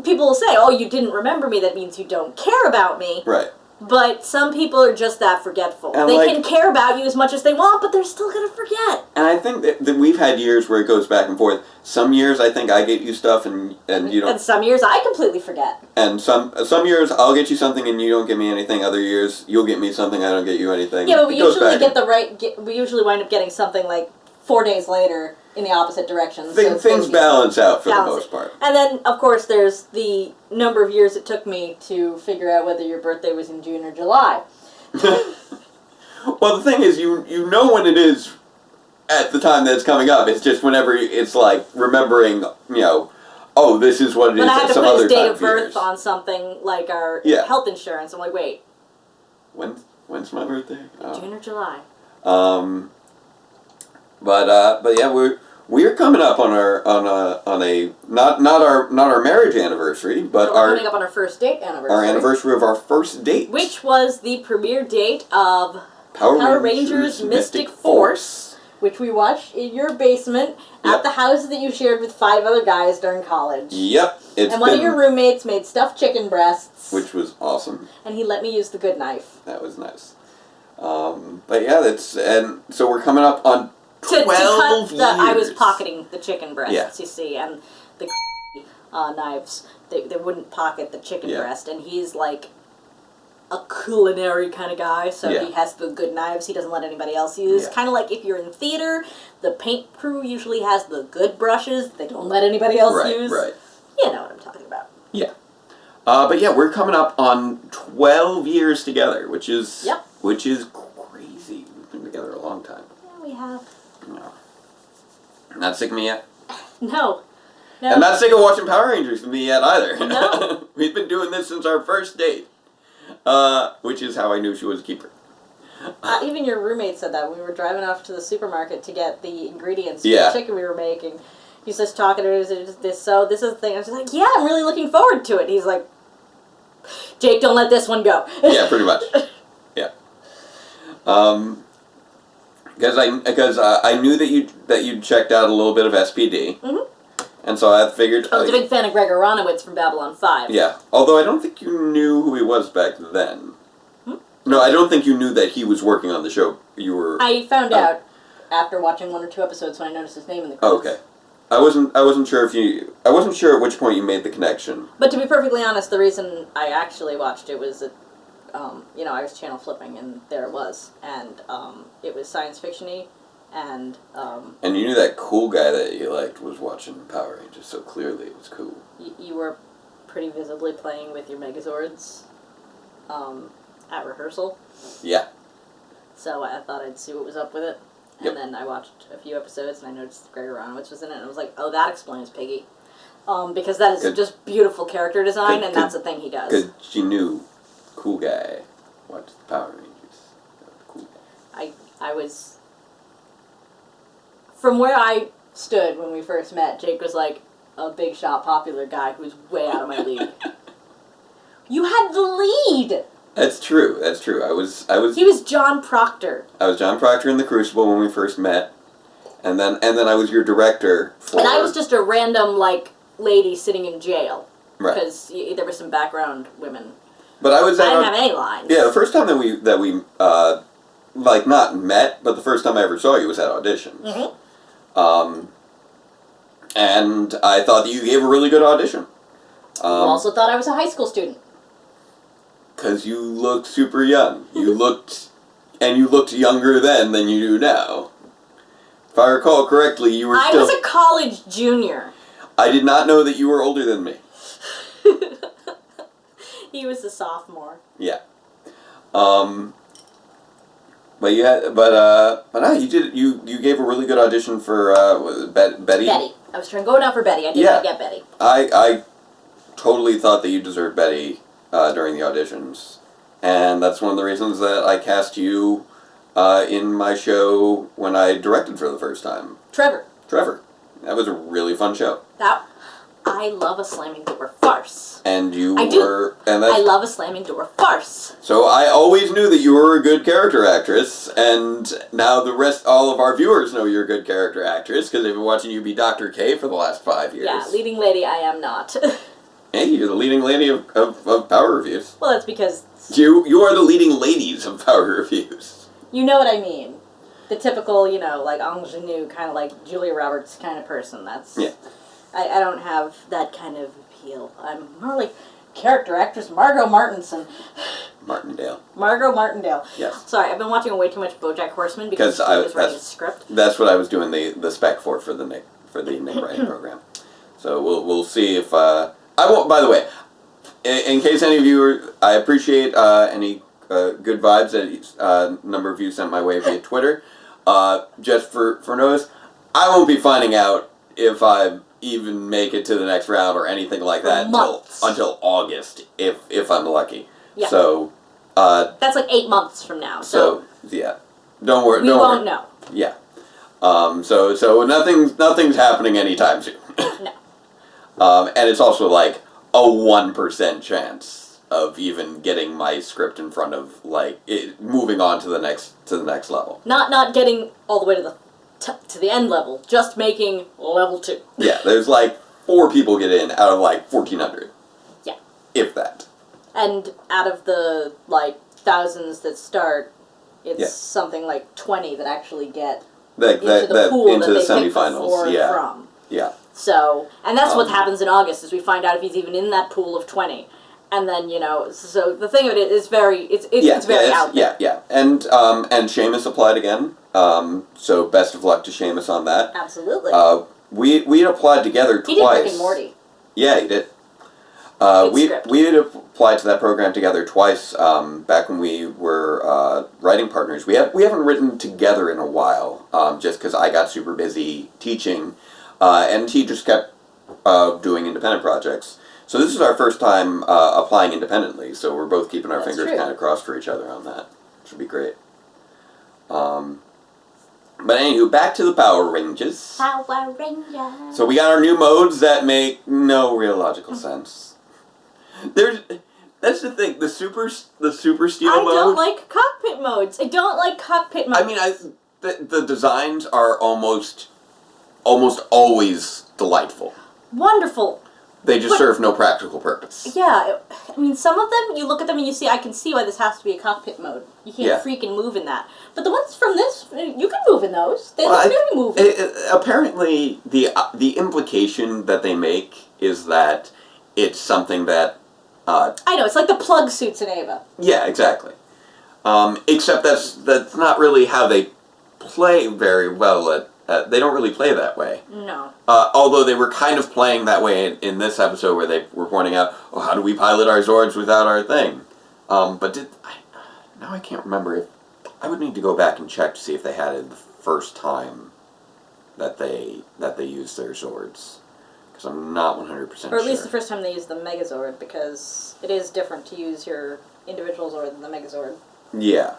people will say, oh, you didn't remember me, that means you don't care about me. Right. But some people are just that forgetful. And they can care about you as much as they want, but they're still going to forget. And I think that we've had years where it goes back and forth. Some years I think I get you stuff and you don't. And some years I completely forget. And some years I'll get you something and you don't get me anything. Other years you'll get me something, I don't get you anything. Yeah, but we usually wind up getting something like 4 days later in the opposite direction. Things balance out for the most part. And then, of course, there's the number of years it took me to figure out whether your birthday was in June or July. Well, the thing is, you know when it is at the time that it's coming up. It's just whenever it's like remembering, oh, this is what it is. But I have to some put other his date time of birth years. on something like our health insurance. I'm like, wait. When's my birthday? June or July. But yeah, we're coming up on a not our marriage anniversary, but we're coming up on our first date anniversary. Our anniversary of our first date, which was the premiere date of Power Rangers Mystic Force, which we watched in your basement at the house that you shared with 5 other guys during college. Yep, and one of your roommates made stuffed chicken breasts, which was awesome. And he let me use the good knife. That was nice. But yeah, and so we're coming up on 12 years. I was pocketing the chicken breasts, you see, and the knives. They wouldn't pocket the chicken breast, and he's like a culinary kind of guy, so he has the good knives he doesn't let anybody else use. Kind of like if you're in theater, the paint crew usually has the good brushes they don't let anybody else use. Right. You know what I'm talking about. Yeah. But yeah, we're coming up on 12 years together, which is crazy. We've been together a long time. Yeah, we have. No. Not sick of me yet? No. And not sick of watching Power Rangers with me yet either. No. We've been doing this since our first date. Which is how I knew she was a keeper. Even your roommate said that. We were driving off to the supermarket to get the ingredients for the chicken we were making. He's just talking to us, this is the thing. I was just like, yeah, I'm really looking forward to it. He's like, Jake, don't let this one go. Yeah, pretty much. Yeah. Because I knew that you'd checked out a little bit of SPD, and so I figured I was a big fan of Gregor Ronowitz from Babylon 5. Yeah, although I don't think you knew who he was back then. No, I don't think you knew that he was working on the show. I found out after watching 1 or 2 episodes when I noticed his name in the credits. Okay, I wasn't sure at which point you made the connection. But to be perfectly honest, the reason I actually watched it was that. I was channel flipping, and there it was, and it was science fiction-y, and you knew that cool guy that you liked was watching Power Rangers, so clearly it was cool. You were pretty visibly playing with your Megazords at rehearsal. Yeah. So I thought I'd see what was up with it, and then I watched a few episodes, and I noticed Gregor Ronowitz was in it, and I was like, oh, that explains Piggy. Because that is just beautiful character design, and that's the thing he does. Because she knew... Cool guy. Watch the Power Rangers. Cool guy. I was... From where I stood when we first met, Jake was like a big shot popular guy who was way out of my league. You had the lead! That's true. I was... He was John Proctor. I was John Proctor in The Crucible when we first met. And then I was your director for... And I was just a random, lady sitting in jail. Right. Because there were some background women. But I didn't have any lines. Yeah, the first time that we not met, but the first time I ever saw you was at auditions. And I thought that you gave a really good audition. You also thought I was a high school student. Because you looked super young. You looked younger then than you do now. If I recall correctly, you were I was a college junior. I did not know that you were older than me. He was a sophomore. Yeah. But no, you gave a really good audition for Betty. Betty. I was going out for Betty. I did not get Betty. I totally thought that you deserved Betty during the auditions, and that's one of the reasons that I cast you in my show when I directed for the first time. Trevor. That was a really fun show. I love a slamming door farce. And I love a slamming door farce. So I always knew that you were a good character actress, and now all of our viewers know you're a good character actress because they've been watching you be Dr. K for the last 5 years. Yeah, leading lady I am not. Hey, you're the leading lady of Power Reviews. Well, that's because... You are the leading ladies of Power Reviews. You know what I mean. The typical, like ingenue, kind of like Julia Roberts kind of person. That's... Yeah. I don't have that kind of appeal. I'm more like character actress Margot Martinson. Margot Martindale. Yes. Sorry, I've been watching way too much BoJack Horseman because I was writing a script. That's what I was doing the spec for the Nick writing program. So we'll see if I won't. By the way, in case any of you I appreciate any good vibes that a number of you sent my way via Twitter. Just for notice, I won't be finding out if I even make it to the next round or anything like that until August, if I'm lucky. Yeah. So that's like 8 months from now. So yeah, don't worry. We won't know. Yeah. So nothing's happening anytime soon. No. And it's also like a 1% chance of even getting my script in front of moving on to the next level. Not getting all the way to the end level, just making level 2. Yeah, there's 4 people get in out of 1,400. Yeah. If that. And out of the thousands that start, it's something like 20 that actually get into the pool into that the they pick the semifinals. 4 Yeah. from. Yeah. So, and that's what happens in August, is we find out if he's even in that pool of 20. And then, so the thing of it is it's very out there. Yeah. And Seamus applied again. So best of luck to Seamus on that. Absolutely. We had applied together twice. He did Rick and Morty. Yeah, he did. We had applied to that program together twice back when we were writing partners. We haven't written together in a while, just because I got super busy teaching, and he just kept doing independent projects. So this is our first time applying independently, so we're both keeping our fingers kind of crossed for each other on that. Should be great. But anywho, back to the Power Rangers. Power Rangers. So we got our new modes that make no real logical sense. That's the thing. The super steel mode. I don't like cockpit modes. I don't like cockpit modes. I mean, the designs are almost always delightful. Wonderful. They just serve no practical purpose. Yeah, I mean, some of them, you look at them and you see, I can see why this has to be a cockpit mode. You can't freaking move in that. But the ones from this, you can move in those. They look very moving. Apparently, the implication that they make is that it's something that... I know, it's like the plug suits in Ava. Yeah, exactly. Except that's not really how they play very well they don't really play that way. No. Although they were kind of playing that way in this episode where they were pointing out, oh, how do we pilot our Zords without our thing? But now I can't remember. I would need to go back and check to see if they had it the first time that they used their Zords. Because I'm not 100% sure. Or at least the first time they used the Megazord, because it is different to use your individual Zord than the Megazord. Yeah.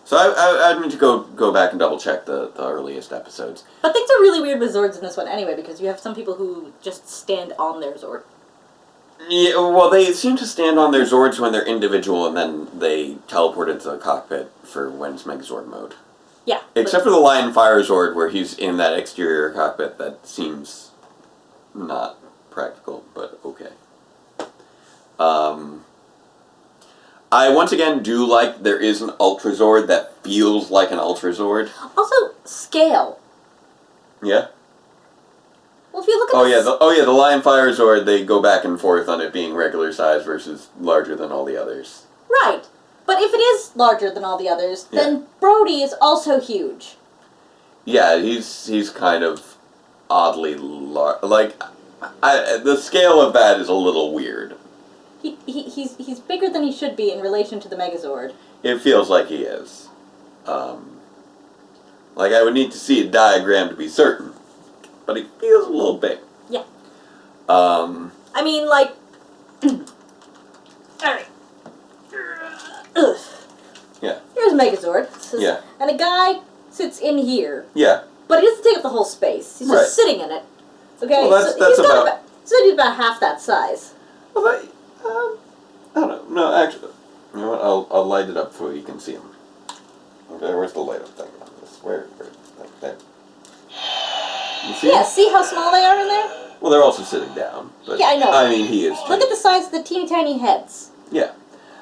So I need to go back and double check the earliest episodes. But things are really weird with Zords in this one anyway, because you have some people who just stand on their Zord. Yeah, well, they seem to stand on their Zords when they're individual, and then they teleport into the cockpit for when it's Megazord mode. Yeah. Except for the Lion Fire Zord, where he's in that exterior cockpit that seems not practical, but okay. I once again do like there is an Ultra Zord that feels like an Ultra Zord. Also, scale. Yeah? Well, if you look at the Lion Fire Zord, they go back and forth on it being regular size versus larger than all the others. Right. But if it is larger than all the others, then Brody is also huge. Yeah, he's kind of oddly large. Like, the scale of that is a little weird. He's bigger than he should be in relation to the Megazord. It feels like he is. Like, I would need to see a diagram to be certain, but he feels a little big. Yeah. I mean, like... Alright. Yeah. Here's Megazord. Yeah. And a guy sits in here. Yeah. But he doesn't take up the whole space. He's just sitting in it. Okay? Well, that's about... So he's about half that size. Well, I don't know. No, actually... You know what? I'll light it up so you can see him. Okay, where's the light up thing on this? Where? Like there. You see? Yeah, see how small they are in there? Well, they're also sitting down. But, yeah, I know. I mean, he is. Look at the size of the teeny tiny heads. Yeah.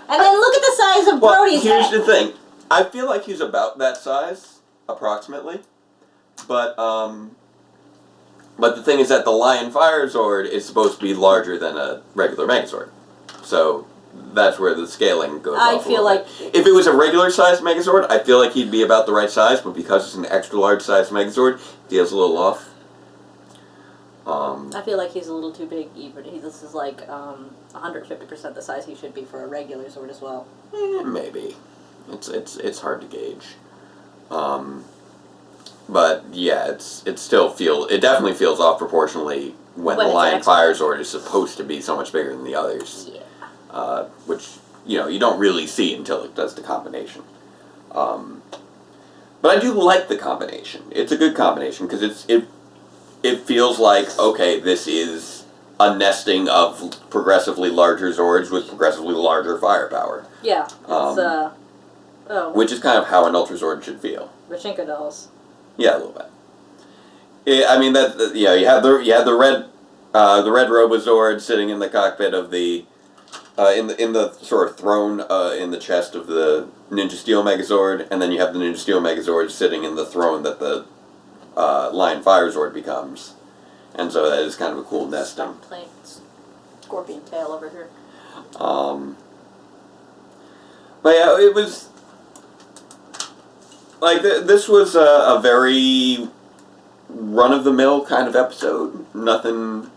And then look at the size of Brody's head. Here's the thing. I feel like he's about that size, approximately. But the thing is that the Lion Fire Zord is supposed to be larger than a regular Megazord. So that's where the scaling goes I off feel like... If it was a regular sized Megazord, I feel like he'd be about the right size, but because it's an extra large sized Megazord, he feels a little off. I feel like he's a little too big even. This is like 150% the size he should be for a regular Zord as well. Maybe. It's hard to gauge. But yeah, it definitely feels off proportionally when the Lion Fire Zord is supposed to be so much bigger than the others. Yeah. Which, you don't really see until it does the combination. But I do like the combination. It's a good combination because it feels like, okay, this is a nesting of progressively larger Zords with progressively larger firepower. Yeah. It's, which is kind of how an Ultra Zord should feel. Pachinko dolls. Yeah, a little bit. I mean you have the red Robozord sitting in the cockpit of the in the sort of throne in the chest of the Ninja Steel Megazord, and then you have the Ninja Steel Megazord sitting in the throne that the Lion Fire Zord becomes, and so that is kind of a cool nesting. I'm playing Scorpion Tail over here. But yeah, it was like this was a very run-of-the-mill kind of episode. Nothing...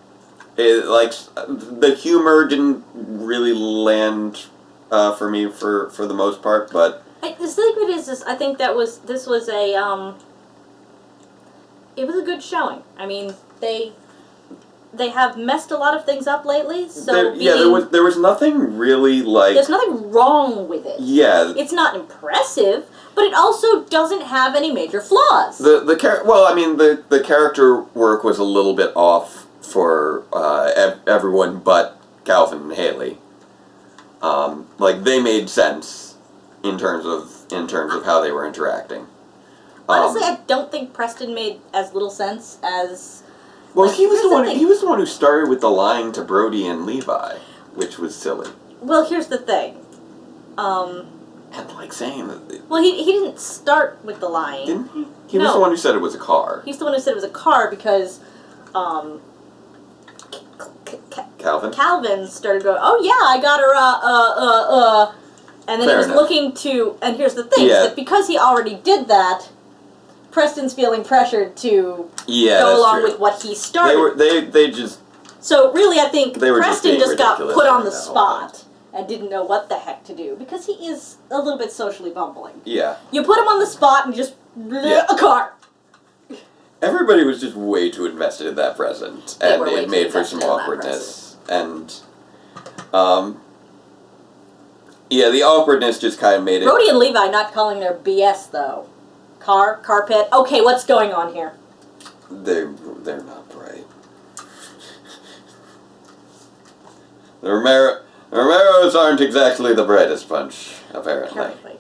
the humor didn't really land for me for the most part, but... The secret is I think this was a, it was a good showing. I mean, they have messed a lot of things up lately, so... there was nothing really, like... There's nothing wrong with it. Yeah. It's not impressive, but it also doesn't have any major flaws. The character work was a little bit off for everyone but Calvin and Haley. Like, they made sense in terms of how they were interacting. Honestly, I don't think Preston made as little sense as... Well, he was the one who started with the lying to Brody and Levi, which was silly. Well, here's the thing. And like saying that... Well, he didn't start with the lying. Didn't he? He was the one who said it was a car. He's the one who said it was a car because, Calvin started going, oh yeah, I got her, and then he was looking to, and here's the thing, is that because he already did that, Preston's feeling pressured to go along with what he started. They just... So really, I think Preston just got put on the spot and didn't know what the heck to do, because he is a little bit socially bumbling. Yeah. You put him on the spot and just, a car. Everybody was just way too invested in that present, and it made for some awkwardness. And, yeah, the awkwardness just kind of made it... Brody and Levi not calling their BS, though. Carpet. Okay, what's going on here? They're not bright. The Romeros aren't exactly the brightest bunch, apparently.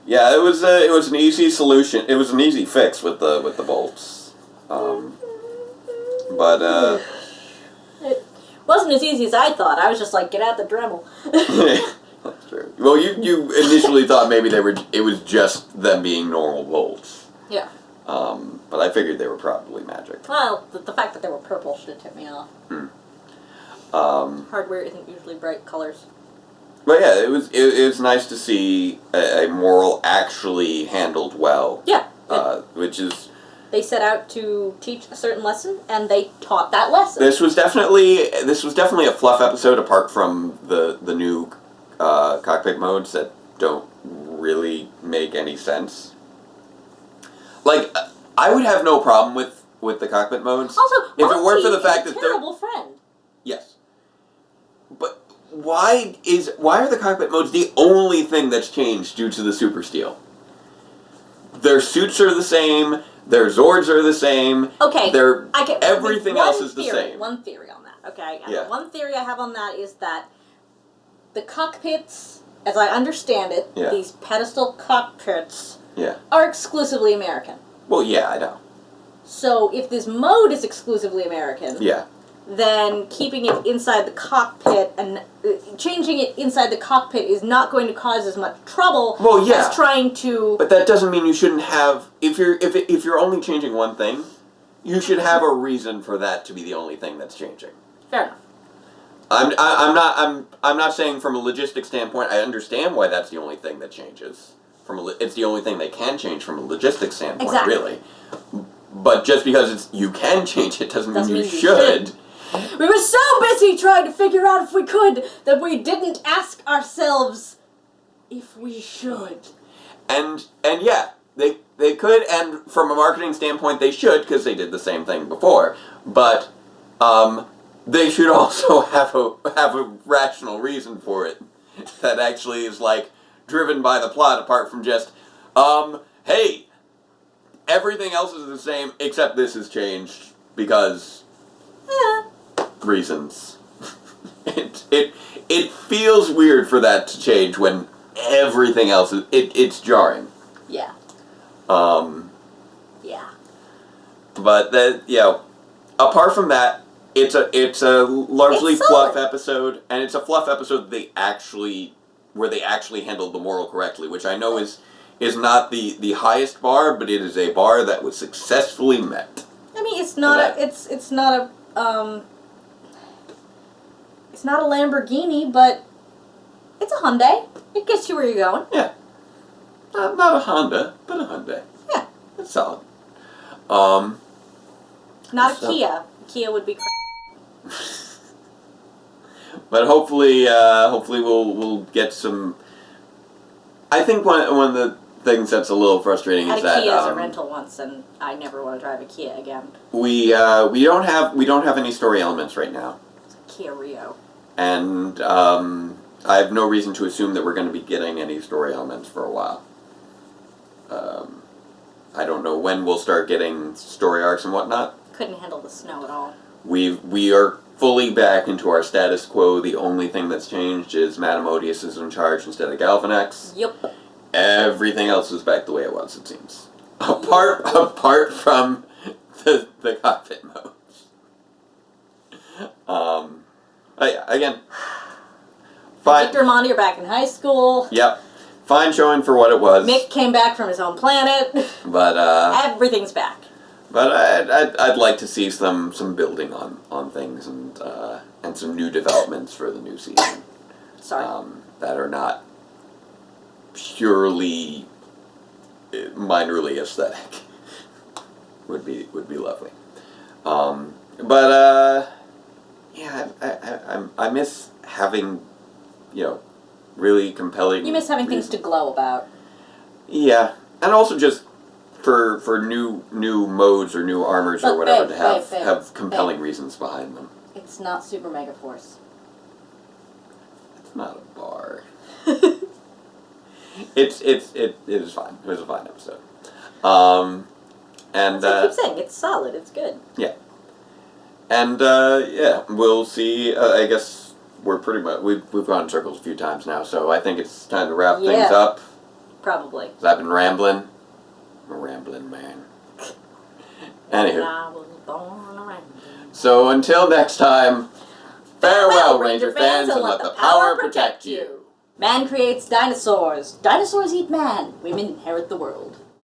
Yeah, it was an easy solution. It was an easy fix with the bolts. It wasn't as easy as I thought. I was just like, get out the Dremel. True. Well, you initially thought maybe it was just them being normal bolts. Yeah. But I figured they were probably magic. Well, the fact that they were purple should have tipped me off. Hardware isn't usually bright colors. But yeah, it was nice to see a moral actually handled well. Yeah. Which is... They set out to teach a certain lesson, and they taught that lesson. This was definitely a fluff episode, apart from the new cockpit modes that don't really make any sense. Like, I would have no problem with the cockpit modes. Also, if it weren't for the fact that they're a terrible friend. Yes. But why are the cockpit modes the only thing that's changed due to the super steel? Their suits are the same. Their Zords are the same. Okay. Everything else is the same. One theory on that. Okay. And yeah. the one theory I have on that is that the cockpits, as I understand it, these pedestal cockpits, are exclusively American. Well, yeah, I know. So if this mode is exclusively American, then keeping it inside the cockpit and changing it inside the cockpit is not going to cause as much trouble as trying to... But that doesn't mean you shouldn't have... If you're only changing one thing, you should have a reason for that to be the only thing that's changing. Fair enough. I'm not saying from a logistics standpoint. I understand why that's the only thing that changes. It's the only thing they can change from a logistics standpoint, really. But just because you can change it doesn't mean you should. We were so busy trying to figure out if we could that we didn't ask ourselves if we should. And yeah, they could, and from a marketing standpoint, they should, because they did the same thing before. But they should also have a rational reason for it that actually is like driven by the plot, apart from just hey, everything else is the same except this has changed because reasons. It feels weird for that to change when everything else is it's jarring. Yeah. Yeah. But apart from that, it's a largely fluff episode, and it's a fluff episode where they actually handled the moral correctly, which I know is not the highest bar, but it is a bar that was successfully met. I mean, it's not a Lamborghini, but it's a Hyundai. It gets you where you're going. Yeah. Not a Honda, but a Hyundai. Yeah. It's solid. Not a Kia. Kia would be But hopefully we'll get some... I think one of the things that's a little frustrating is that... I had a Kia as a rental once, and I never want to drive a Kia again. We don't have any story elements right now. It's a Kia Rio. And I have no reason to assume that we're going to be getting any story elements for a while. I don't know when we'll start getting story arcs and whatnot. Couldn't handle the snow at all. We are fully back into our status quo. The only thing that's changed is Madame Odious is in charge instead of Galvanax. Yep. Everything else is back the way it was, it seems. Apart from the cockpit modes. But yeah, again, fine. Victor and Monty are back in high school. Yep. Fine showing for what it was. Mick came back from his home planet. But everything's back. But I'd like to see some building on things and some new developments for the new season. Sorry. That are not purely minorly aesthetic. would be lovely. Yeah, I miss having, really compelling. You miss having things to glow about. Yeah, and also just for new modes or new armors or whatever to have compelling reasons behind them. It's not Super Mega Force. It's not a bar. It is fine. It was a fine episode. And I keep saying, it's solid. It's good. Yeah. And yeah, we'll see. I guess we're pretty much we've gone in circles a few times now, so I think it's time to wrap things up. Probably. 'Cause I've been rambling. I'm a rambling man. Anywho. I was born a rambling. So until next time, farewell, Ranger fans, and let the power protect you. Man creates dinosaurs. Dinosaurs eat man. Women inherit the world.